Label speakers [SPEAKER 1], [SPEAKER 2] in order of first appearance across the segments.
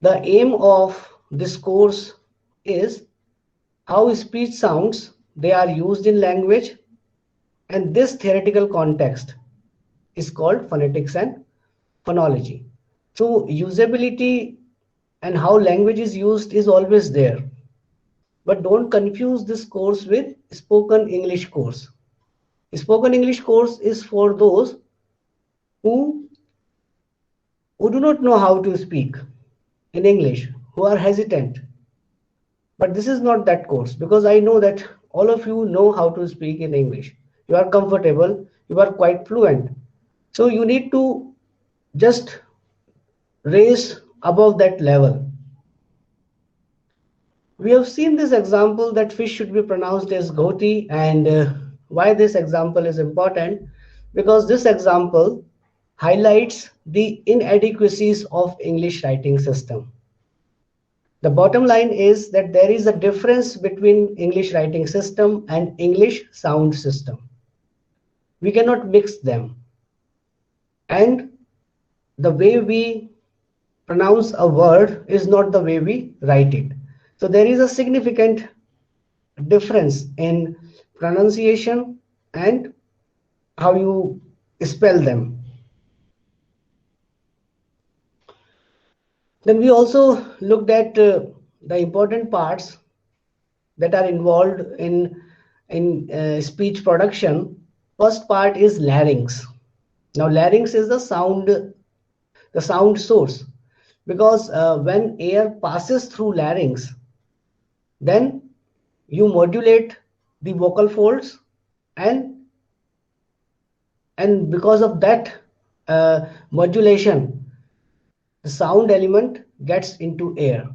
[SPEAKER 1] The aim of this course is how speech sounds they are used in language, and this theoretical context is called phonetics and phonology. So usability and how language is used is always there, but don't confuse this course with spoken English course. Spoken English course is for those who do not know how to speak in English, who are hesitant. But this is not that course, because I know that all of you know how to speak in English. You are comfortable, you are quite fluent. So you need to just raise above that level. We have seen this example that fish should be pronounced as ghoti, and why this example is important, because this example highlights the inadequacies of English writing system. The bottom line is that there is a difference between English writing system and English sound system. We cannot mix them, and the way we pronounce a word is not the way we write it. So there is a significant difference in pronunciation and how you spell them. Then we also looked at the important parts that are involved in speech production. First part is larynx. Now larynx is the sound source, because when air passes through larynx, then you modulate the vocal folds, and because of that modulation, the sound element gets into air.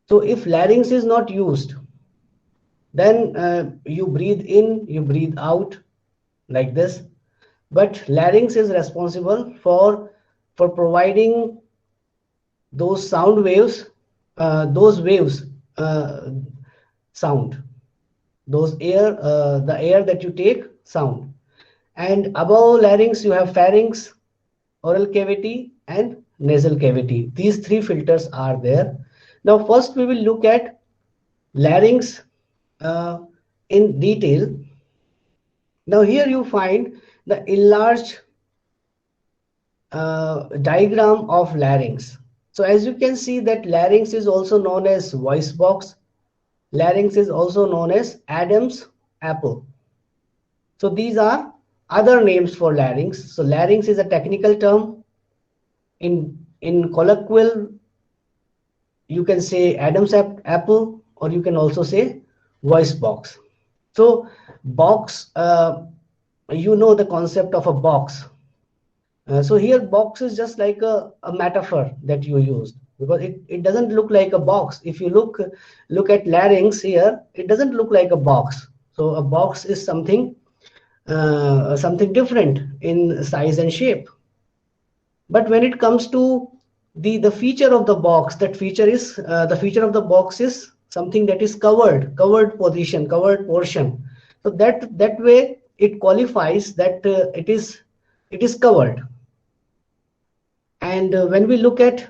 [SPEAKER 1] So if larynx is not used, then you breathe in, you breathe out like this. But larynx is responsible for providing those sound waves, those waves sound, those air, the air that you take sound. And above larynx you have pharynx, oral cavity, and nasal cavity. These three filters are there. Now first we will look at larynx in detail. Now here you find the enlarged diagram of larynx. So as you can see that larynx is also known as voice box. Larynx is also known as Adam's apple. So these are other names for larynx. So larynx is a technical term. In colloquial, you can say Adam's apple, or you can also say voice box. So box, you know the concept of a box. So here box is just like a metaphor that you used, because it doesn't look like a box. If you look at larynx here, it doesn't look like a box. So a box is something different in size and shape. But when it comes to the feature of the box, that feature is the feature of the box is something that is covered position, covered portion. So that way it qualifies that it is covered. And when we look at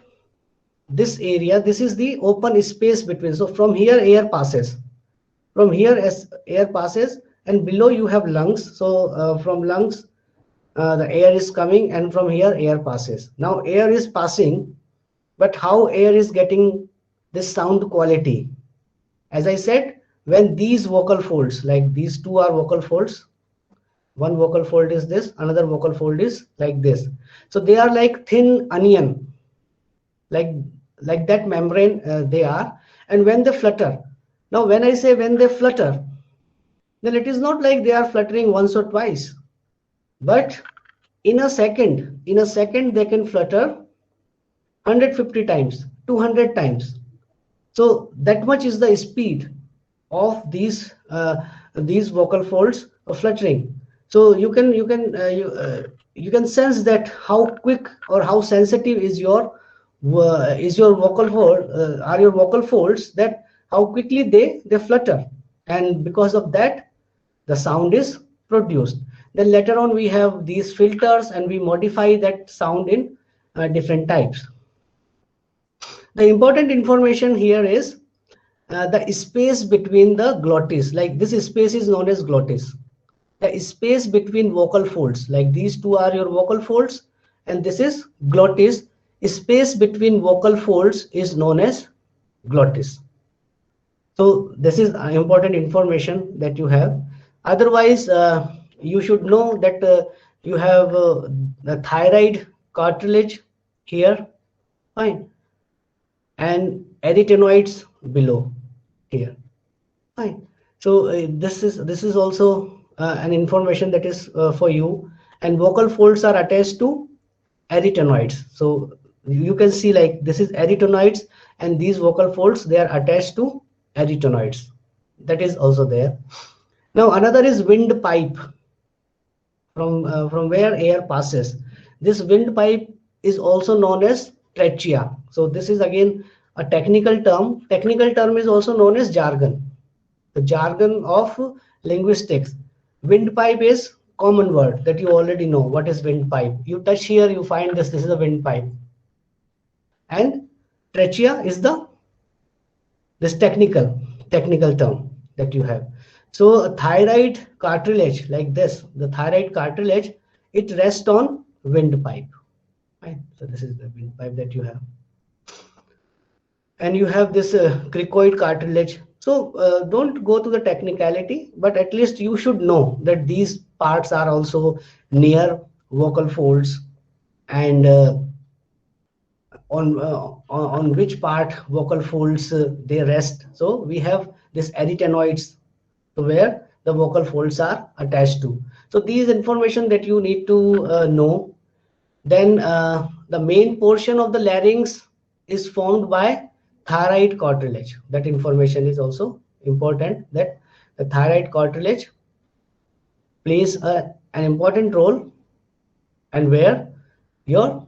[SPEAKER 1] this area, this is the open space between. So from here air passes, from here as air passes, and below you have lungs. So from lungs the air is coming, and from here air passes. Now air is passing, but how air is getting this sound quality? As I said, when these vocal folds, like these two are vocal folds, one vocal fold is this, another vocal fold is like this. So they are like thin onion, like that membrane they are. And when they flutter, now when I say when they flutter, then it is not like they are fluttering once or twice, but in a second they can flutter 150 times, 200 times. So that much is the speed of these vocal folds of fluttering. So you can sense that how quick or how sensitive is your vocal fold, are your vocal folds, that how quickly they flutter, and because of that the sound is produced. Then later on we have these filters, and we modify that sound in different types. The important information here is the space between the glottis. Like this space is known as glottis. The space between vocal folds, like these two are your vocal folds, and this is glottis. Space between vocal folds is known as glottis. So this is important information that you have. Otherwise, you should know that you have the thyroid cartilage here, fine, and arytenoids below here, fine. So this is also an information that is for you. And vocal folds are attached to arytenoids. So you can see like this is arytenoids, and these vocal folds, they are attached to arytenoids. That is also there. Now another is windpipe, from where air passes. This windpipe is also known as trachea. So this is again a technical term. Technical term is also known as jargon. The jargon of linguistics. Windpipe is common word that you already know. What is windpipe? You touch here, you find this. This is a windpipe. And trachea is this technical term that you have. So a thyroid cartilage like this, the thyroid cartilage, it rests on windpipe. Right? So this is the windpipe that you have. And you have this cricoid cartilage. So don't go to the technicality, but at least you should know that these parts are also near vocal folds, and on which part vocal folds they rest. So we have this arytenoids, where the vocal folds are attached to. So these information that you need to know. Then the main portion of the larynx is formed by thyroid cartilage. That information is also important, that the thyroid cartilage plays an important role, and where your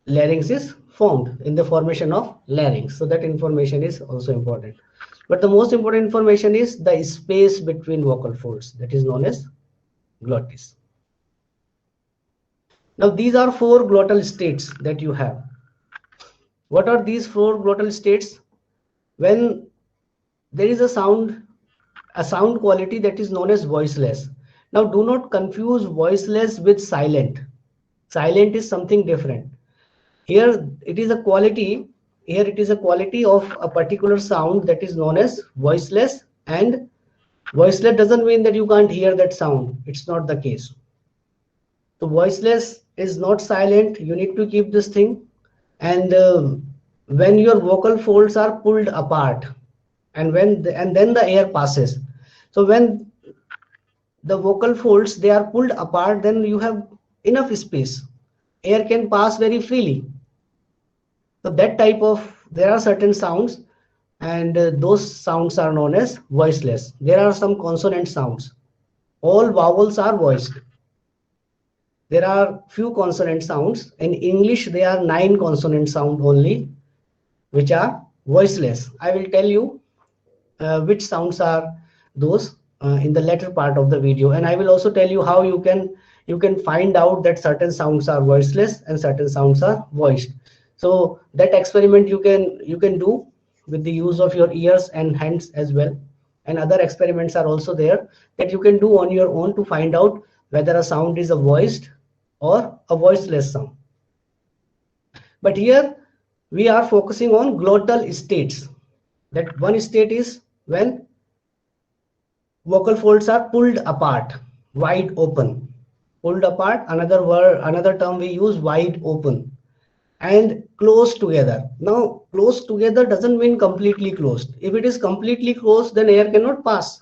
[SPEAKER 1] larynx is formed, in the formation of larynx. So that information is also important. But the most important information is the space between vocal folds, that is known as glottis. Now these are 4 glottal states that you have. What are these 4 glottal states? When there is a sound quality that is known as voiceless. Now do not confuse voiceless with silent. Silent is something different. Here it is a quality. Here it is a quality of a particular sound that is known as voiceless, and voiceless doesn't mean that you can't hear that sound. It's not the case. So voiceless is not silent. You need to keep this thing. And when your vocal folds are pulled apart, and then the air passes. So when the vocal folds, they are pulled apart, then you have enough space. Air can pass very freely. So that type of, there are certain sounds, and those sounds are known as voiceless. There are some consonant sounds. All vowels are voiced. There are few consonant sounds. In English, there are 9 consonant sounds only, which are voiceless. I will tell you which sounds are those in the later part of the video, and I will also tell you how you can find out that certain sounds are voiceless and certain sounds are voiced. So that experiment you can do with the use of your ears and hands as well. And other experiments are also there that you can do on your own to find out whether a sound is a voiced or a voiceless sound. But here we are focusing on glottal states. That one state is when vocal folds are pulled apart, wide open. Pulled apart, another term we use, wide open. And close together. Now close together doesn't mean completely closed. If it is completely closed, then air cannot pass.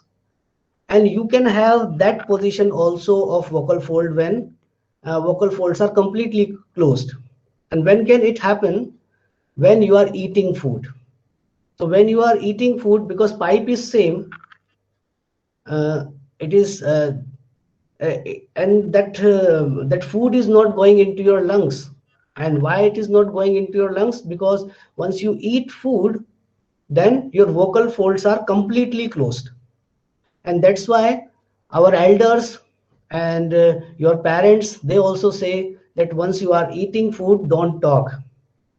[SPEAKER 1] And you can have that position also of vocal fold when vocal folds are completely closed. And when can it happen? When you are eating food. So when you are eating food, because pipe is same, it is and that food is not going into your lungs. And why it is not going into your lungs? Because once you eat food, then your vocal folds are completely closed. And that's why our elders and your parents, they also say that once you are eating food, don't talk.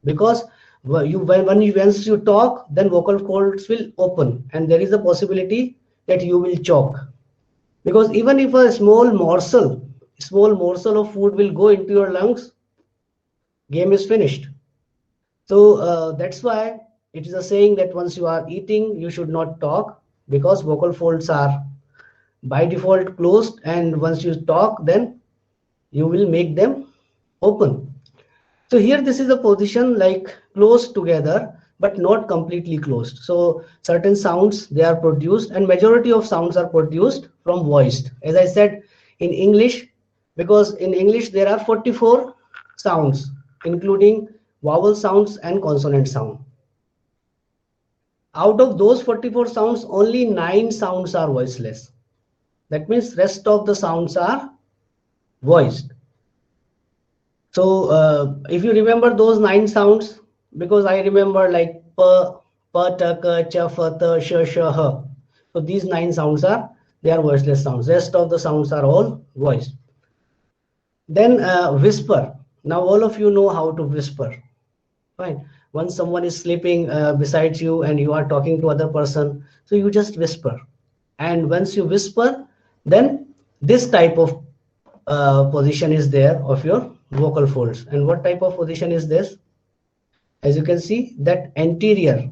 [SPEAKER 1] Because Once you talk, then vocal folds will open, and there is a possibility that you will choke. Because even if a small morsel of food will go into your lungs, game is finished. So that's why it is a saying that once you are eating, you should not talk, because vocal folds are by default closed, and once you talk, then you will make them open. So here this is a position like close together but not completely closed. So certain sounds, they are produced, and majority of sounds are produced from voiced, as I said, in English, because in English there are 44 sounds including vowel sounds and consonant sound. Out of those 44 sounds, only 9 sounds are voiceless. That means rest of the sounds are voiced. So if you remember those 9 sounds, because I remember like p, p, t, k, ch, f, t, sh, sh, h. So these 9 sounds they are voiceless sounds. Rest of the sounds are all voiced. Then whisper. Now all of you know how to whisper. Fine. Once someone is sleeping beside you and you are talking to other person, so you just whisper. And once you whisper, then this type of position is there of your vocal folds. And what type of position is this? As you can see, that anterior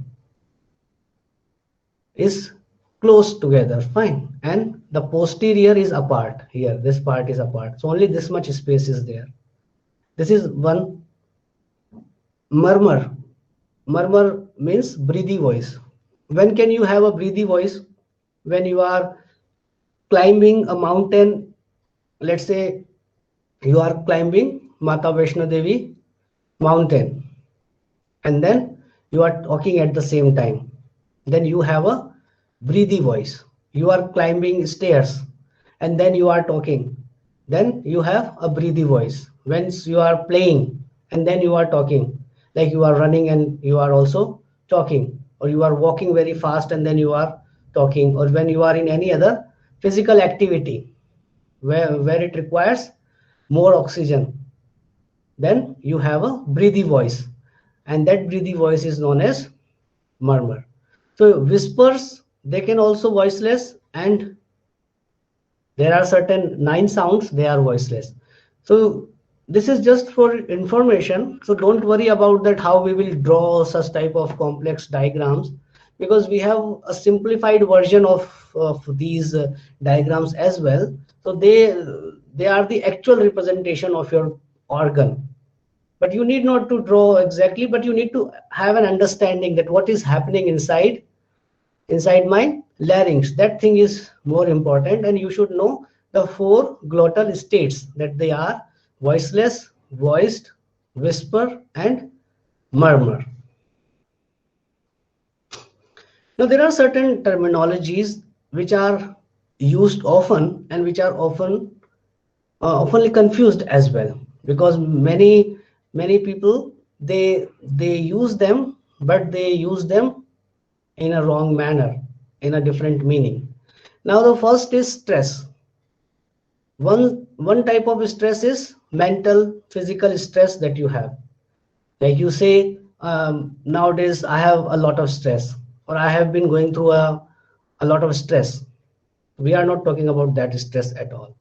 [SPEAKER 1] is close together, fine, and the posterior is apart. Here this part is apart, so only this much space is there. This is one. Murmur. Murmur means breathy voice. When can you have a breathy voice? When you are climbing a mountain. Let's say you are climbing Mata Vaishno Devi mountain, and then you are talking at the same time. Then you have a breathy voice. You are climbing stairs, and then you are talking. Then you have a breathy voice. Once you are playing, and then you are talking, like you are running and you are also talking, or you are walking very fast and then you are talking, or when you are in any other physical activity where it requires more oxygen, then you have a breathy voice, and that breathy voice is known as murmur. So whispers, they can also voiceless, and there are certain 9 sounds, they are voiceless. So this is just for information, so don't worry about that how we will draw such type of complex diagrams, because we have a simplified version of these diagrams as well. So they are the actual representation of your organ, but you need not to draw exactly, but you need to have an understanding that what is happening inside my larynx. That thing is more important, and you should know the 4 glottal states, that they are voiceless, voiced, whisper, and murmur. Now there are certain terminologies which are used often and which are oftenly confused as well, because many people they use them, but they use them in a wrong manner, in a different meaning. Now the first is stress. One type of stress is mental, physical stress that you have. Like you say, nowadays I have a lot of stress, or I have been going through a lot of stress. We are not talking about that stress at all.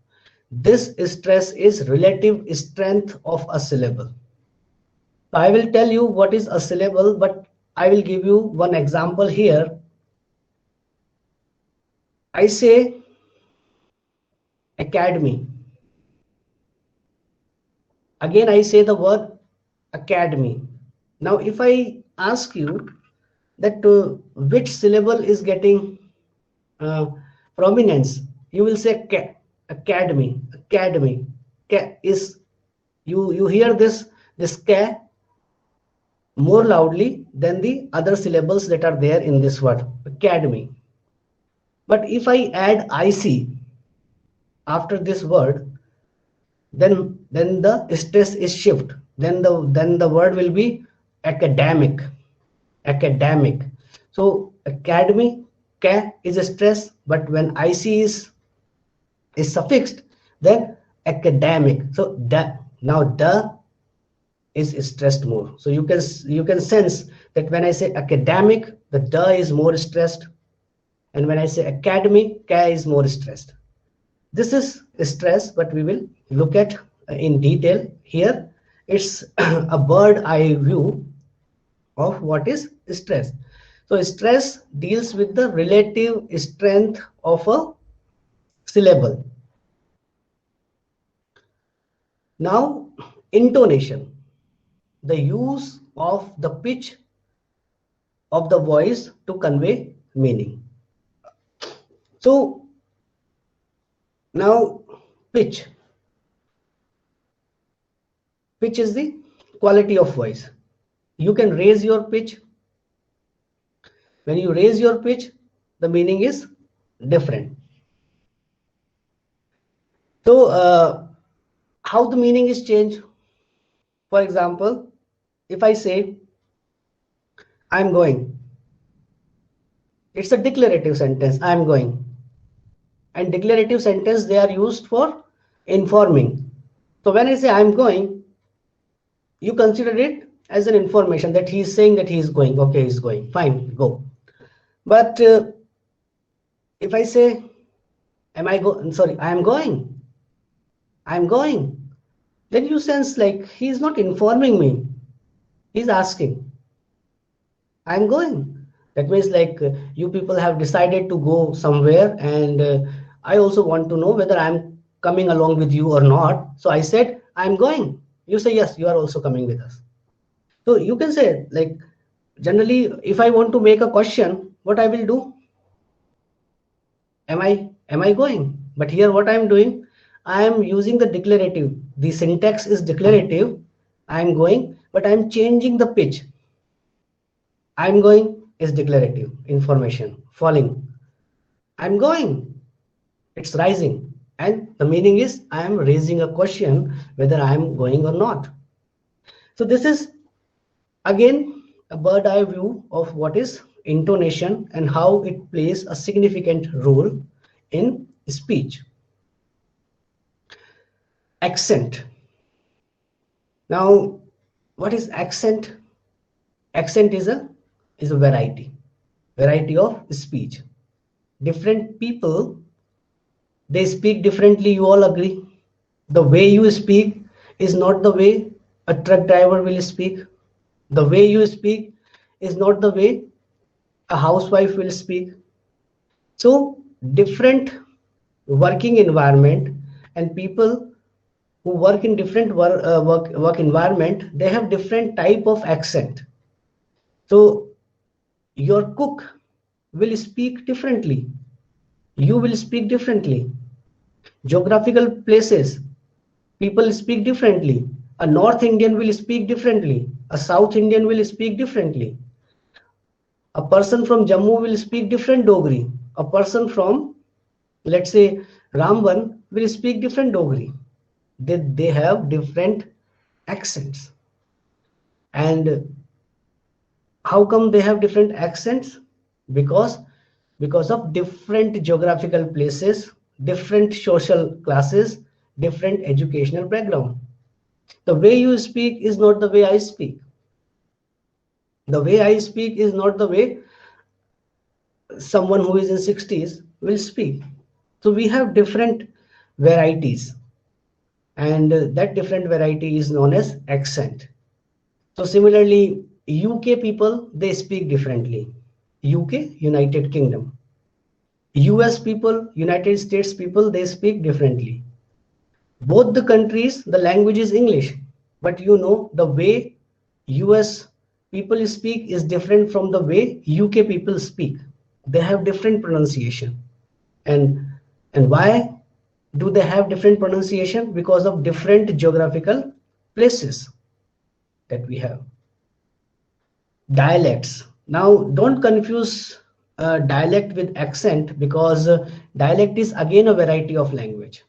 [SPEAKER 1] This stress is relative strength of a syllable. I will tell you what is a syllable, but I will give you one example here. I say academy. Again, I say the word academy. Now, if I ask you that which syllable is getting prominence, you will say academy. Academy. Is you hear this ka more loudly than the other syllables that are there in this word academy. But if I add ic after this word, then the stress is shift. Then the word will be academic. Academic. So academy, ka is a stress, but when ic is suffixed, then academic. So now the is stressed more. So you can sense that when I say academic, the da is more stressed, and when I say academy, ka is more stressed. This is stress, but we will look at in detail here. It's a bird eye view of what is stress. So stress deals with the relative strength of a syllable. Now, intonation, the use of the pitch of the voice to convey meaning. So now pitch. Pitch is the quality of voice. You can raise your pitch. When you raise your pitch, the meaning is different. So how the meaning is changed? For example, if I say I'm going, it's a declarative sentence. I'm going. And declarative sentence, they are used for informing. So when I say I'm going, you consider it as an information that he is saying that he is going. Okay, he's going. Fine, go. But if I say, am I going? Sorry, I am going. I'm going. Then you sense like he is not informing me. He's asking. I'm going. That means like you people have decided to go somewhere, and I also want to know whether I'm coming along with you or not. So I said, I'm going. You say, yes, you are also coming with us. So you can say like, generally, if I want to make a question, what I will do? Am I going? But here what I am doing, I am using the declarative. The syntax is declarative. I am going, but I am changing the pitch. I'm going is declarative information, falling. I'm going, it's rising. And the meaning is I am raising a question whether I am going or not. So this is again a bird eye view of what is intonation and how it plays a significant role in speech. Accent. Now, what is accent? Accent is a variety of speech. Different people, they speak differently. You all agree. The way you speak is not the way a truck driver will speak. The way you speak is not the way a housewife will speak. So different working environment and people who work in different work environment, they have different type of accent. So your cook will speak differently. You will speak differently. Geographical places, people speak differently. A North Indian will speak differently. A South Indian will speak differently. A person from Jammu will speak different Dogri. A person from, let's say, Ramban will speak different Dogri. They have different accents. And how come they have different accents? Because of different geographical places, different social classes, different educational background. The way you speak is not the way I speak. The way I speak is not the way someone who is in 60s will speak. So we have different varieties, and that different variety is known as accent. So similarly, UK people, they speak differently. UK, United Kingdom. US people, United States people, they speak differently. Both the countries, the language is English, but you know the way US people speak is different from the way UK people speak. They have different pronunciation. And why do they have different pronunciation? Because of different geographical places that we have. Dialects. Now don't confuse dialect with accent, because dialect is again a variety of language.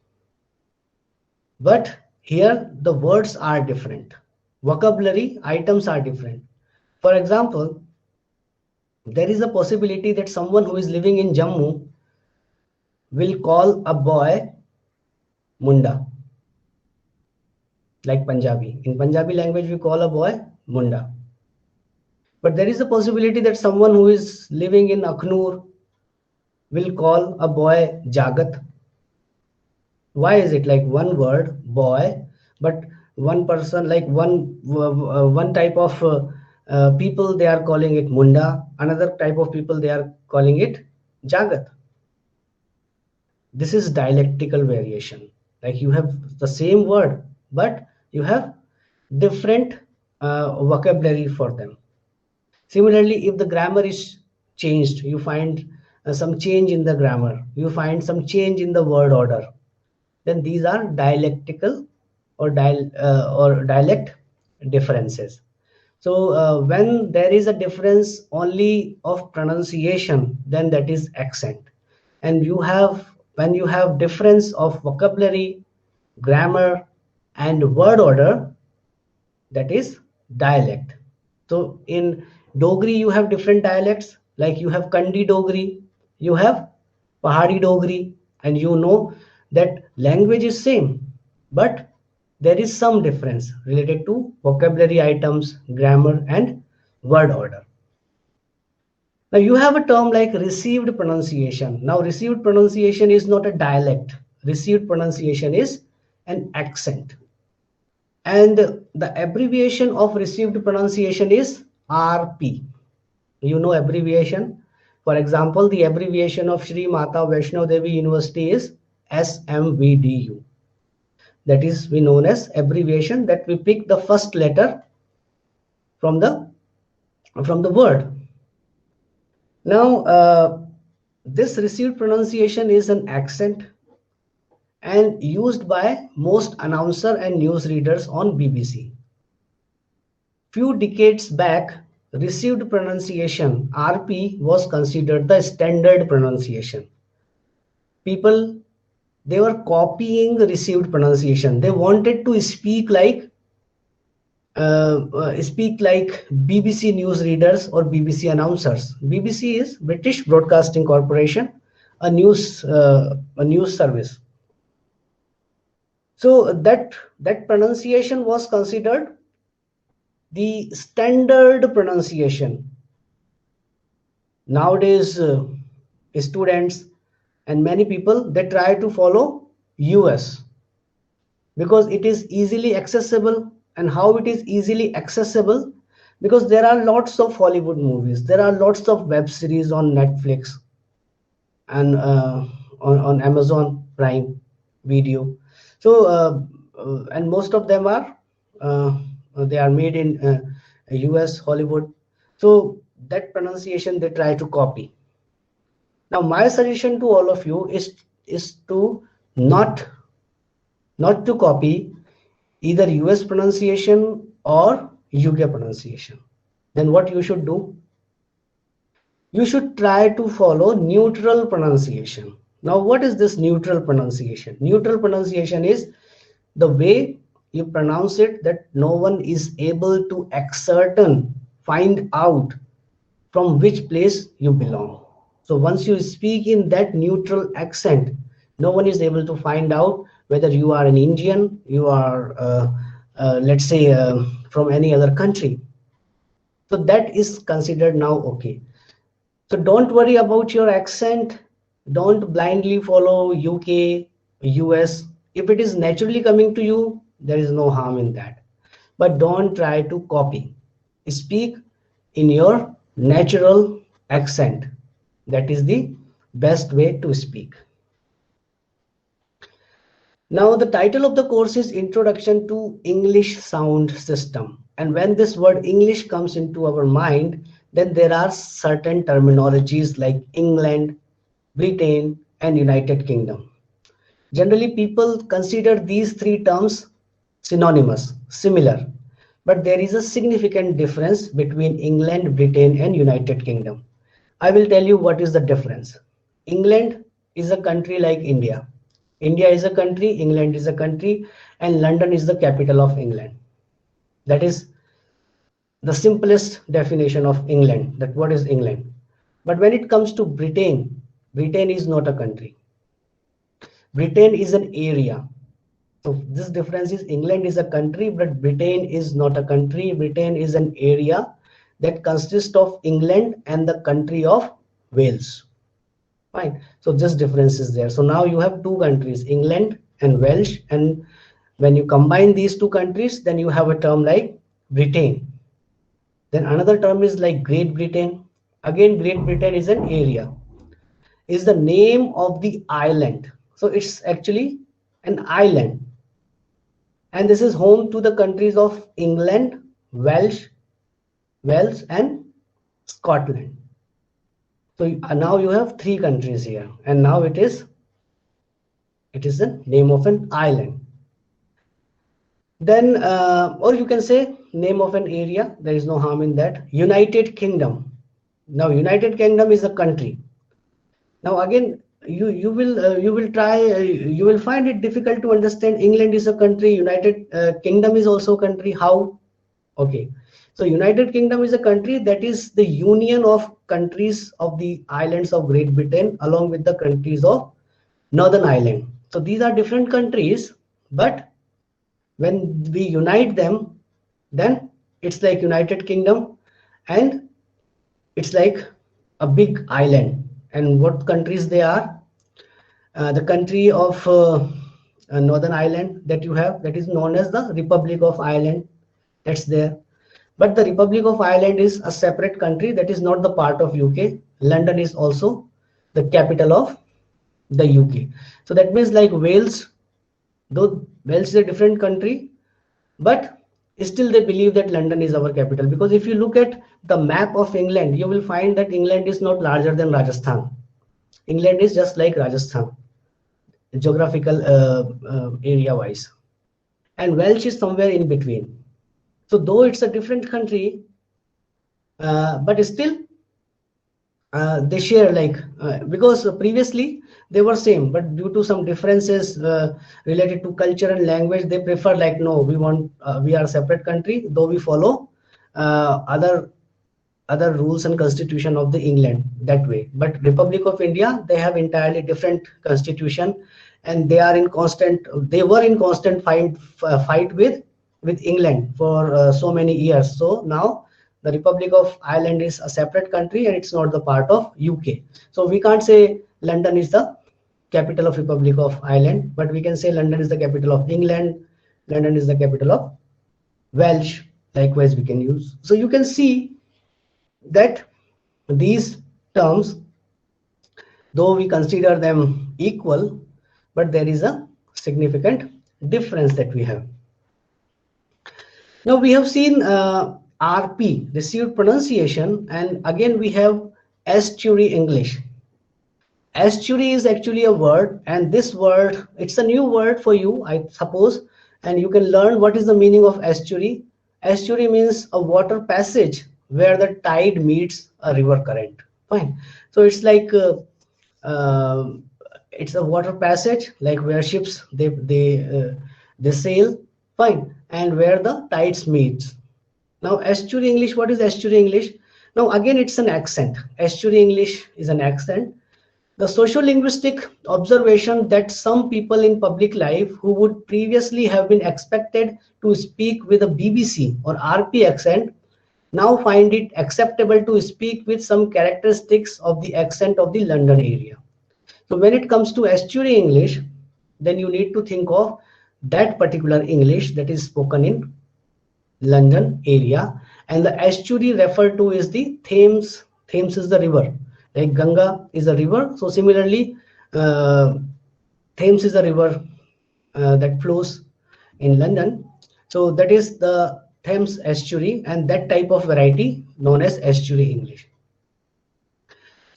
[SPEAKER 1] But here the words are different. Vocabulary items are different. For example, there is a possibility that someone who is living in Jammu will call a boy Munda. like Punjabi. In Punjabi language, we call a boy Munda. But there is a possibility that someone who is living in Akhnur will call a boy Jagat. Why is it like one word, boy, but one person, like one type of people, they are calling it Munda, another type of people, they are calling it Jagat. This is dialectical variation. Like you have the same word, but you have different vocabulary for them. Similarly, if the grammar is changed, you find some change in the grammar, you find some change in the word order, then these are dialectical or dialect differences. So when there is a difference only of pronunciation, then that is accent. And you have, when you have difference of vocabulary, grammar, and word order, that is dialect. So in Dogri you have different dialects, like you have Kandi Dogri, you have Pahadi Dogri, and you know that language is same, but there is some difference related to vocabulary items, grammar, and word order. Now you have a term like received pronunciation. Now received pronunciation is not a dialect. Received pronunciation is an accent. And the abbreviation of received pronunciation is RP. You know abbreviation. For example, the abbreviation of Shri Mata Vaishno Devi University is SMVDU. That is we known as abbreviation, that we pick the first letter from the word. Now this received pronunciation is an accent and used by most announcer and news readers on BBC. Few decades back, received pronunciation RP was considered the standard pronunciation. People, they were copying received pronunciation. They wanted to speak like BBC news readers or BBC announcers. BBC is British Broadcasting Corporation, a news service. So that pronunciation was considered the standard pronunciation. Nowadays, students and many people, they try to follow US because it is easily accessible. And how it is easily accessible? Because there are lots of Hollywood movies, there are lots of web series on Netflix and on Amazon Prime Video. So and most of them are they are made in US Hollywood. So that pronunciation they try to copy. Now my suggestion to all of you is to not to copy either US pronunciation or UK pronunciation. Then what you should do? You should try to follow neutral pronunciation. Now what is this neutral pronunciation? Neutral pronunciation is the way you pronounce it that no one is able to find out from which place you belong. So once you speak in that neutral accent, no one is able to find out whether you are an Indian, you are let's say from any other country. So that is considered now okay. So don't worry about your accent. Don't blindly follow UK, US. If it is naturally coming to you, there is no harm in that. But don't try to copy. Speak in your natural accent. That is the best way to speak. Now the title of the course is Introduction to English Sound System. And when this word English comes into our mind, then there are certain terminologies like England, Britain, and United Kingdom. Generally, people consider these three terms synonymous, similar, but there is a significant difference between England, Britain, and United Kingdom. I will tell you what is the difference. England is a country like India. India is a country, England is a country, and London is the capital of England. That is the simplest definition of England, that what is England. But when it comes to Britain, Britain is not a country. Britain is an area. So this difference is England is a country, but Britain is not a country. Britain is an area that consists of England and the country of Wales. Fine. So this difference is there. So now you have two countries, England and Welsh, and when you combine these two countries, then you have a term like Britain. Then another term is like Great Britain. Again, Great Britain is an area, is the name of the island. So it's actually an island. And this is home to the countries of England, Wales, and Scotland. So now you have three countries here, and now it is the name of an island. Then, or you can say name of an area. There is no harm in that. United Kingdom. Now, United Kingdom is a country. Now, again, you will find it difficult to understand. England is a country. United Kingdom is also a country. How? Okay. So United Kingdom is a country that is the union of countries of the islands of Great Britain along with the countries of Northern Ireland. So these are different countries, but when we unite them, then it's like United Kingdom, and it's like a big island. And what countries they are? The country of Northern Ireland that you have, that is known as the Republic of Ireland. That's there. But the Republic of Ireland is a separate country that is not the part of UK. London is also the capital of the UK. So that means like Wales, though Wales is a different country, but still they believe that London is our capital. Because if you look at the map of England, you will find that England is not larger than Rajasthan. England is just like Rajasthan, geographical area wise. And Welsh is somewhere in between. So though it's a different country, but still they share like because previously they were same, but due to some differences related to culture and language, they prefer like no, we are a separate country, though we follow other rules and constitution of the England that way. But Republic of India, they have entirely different constitution, and they were in constant fight with England for so many years. So now the Republic of Ireland is a separate country and it's not the part of UK. So we can't say London is the capital of Republic of Ireland, but we can say London is the capital of England, London is the capital of Welsh. Likewise we can use. So you can see that these terms, though we consider them equal, but there is a significant difference that we have. Now we have seen RP, received pronunciation, and again we have estuary English. Estuary is actually a word, and this word, it's a new word for you, I suppose, and you can learn what is the meaning of estuary. Estuary means a water passage where the tide meets a river current. Fine. So it's like it's a water passage, like where ships they sail. Fine. And where the tides meets. Now estuary English, what is estuary English? Now again it's an accent. Estuary English is an accent. The socio-linguistic observation that some people in public life who would previously have been expected to speak with a BBC or RP accent now find it acceptable to speak with some characteristics of the accent of the London area. So when it comes to estuary English, then you need to think of that particular English that is spoken in London area, and the estuary referred to is the Thames. Thames is the river, like Ganga is a river. So similarly, Thames is a river that flows in London. So that is the Thames estuary, and that type of variety known as estuary English.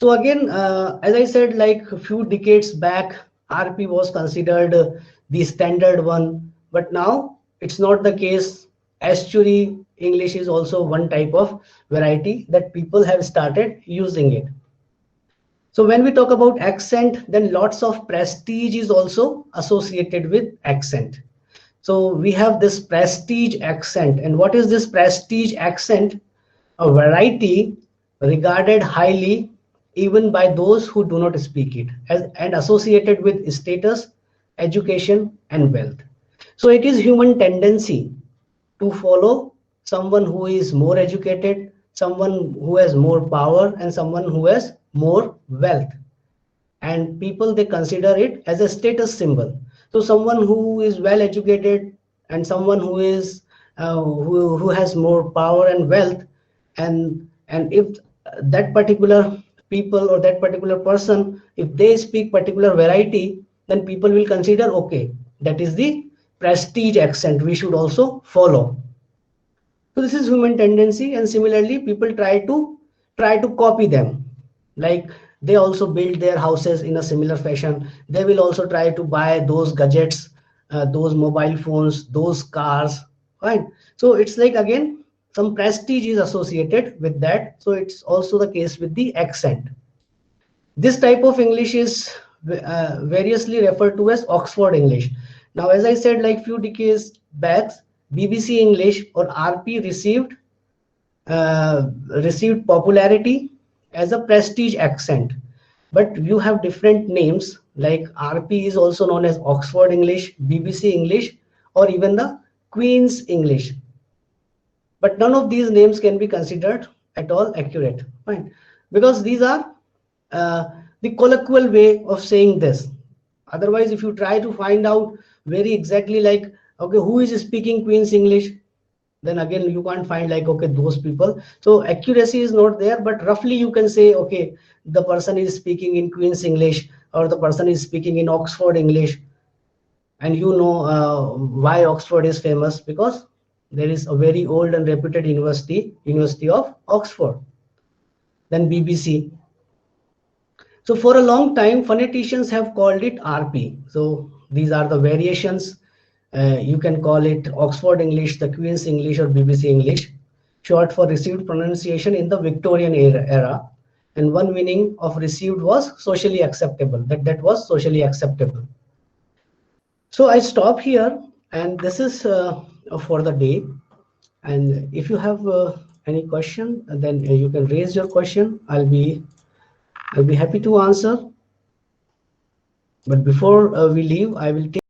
[SPEAKER 1] So again, as I said, like a few decades back, RP was considered the standard one, but now it's not the case. Estuary English is also one type of variety that people have started using it. So when we talk about accent, then lots of prestige is also associated with accent. So we have this prestige accent. And what is this prestige accent? A variety regarded highly even by those who do not speak it, and associated with status, education, and wealth. So it is human tendency to follow someone who is more educated, someone who has more power, and someone who has more wealth. And people, they consider it as a status symbol. So someone who is well educated and someone who is who has more power and wealth, and if that particular people or that particular person, if they speak particular variety, then people will consider, okay, that is the prestige accent, we should also follow. So this is human tendency, and similarly people try to copy them. Like they also build their houses in a similar fashion. They will also try to buy those gadgets, those mobile phones, those cars, right? So it's like, again, some prestige is associated with that. So it's also the case with the accent. This type of English is variously referred to as Oxford English. Now, as I said, like few decades back, BBC English or RP received popularity as a prestige accent, but you have different names, like RP is also known as Oxford English, BBC English, or even the Queen's English. But none of these names can be considered at all accurate, right? Because these are uh, the colloquial way of saying this. Otherwise, if you try to find out very exactly, like, okay, who is speaking Queen's English, then again you can't find, like, okay, those people. So accuracy is not there, but roughly you can say, okay, the person is speaking in Queen's English, or the person is speaking in Oxford English. And you know why Oxford is famous, because there is a very old and reputed University of Oxford. Then BBC. So for a long time, phoneticians have called it RP. So these are the variations. You can call it Oxford English, the Queen's English, or BBC English, short for received pronunciation in the Victorian era. And one meaning of received was socially acceptable, that was socially acceptable. So I stop here, and this is for the day. And if you have any question, then you can raise your question. I'll be happy to answer. But before we leave, I will take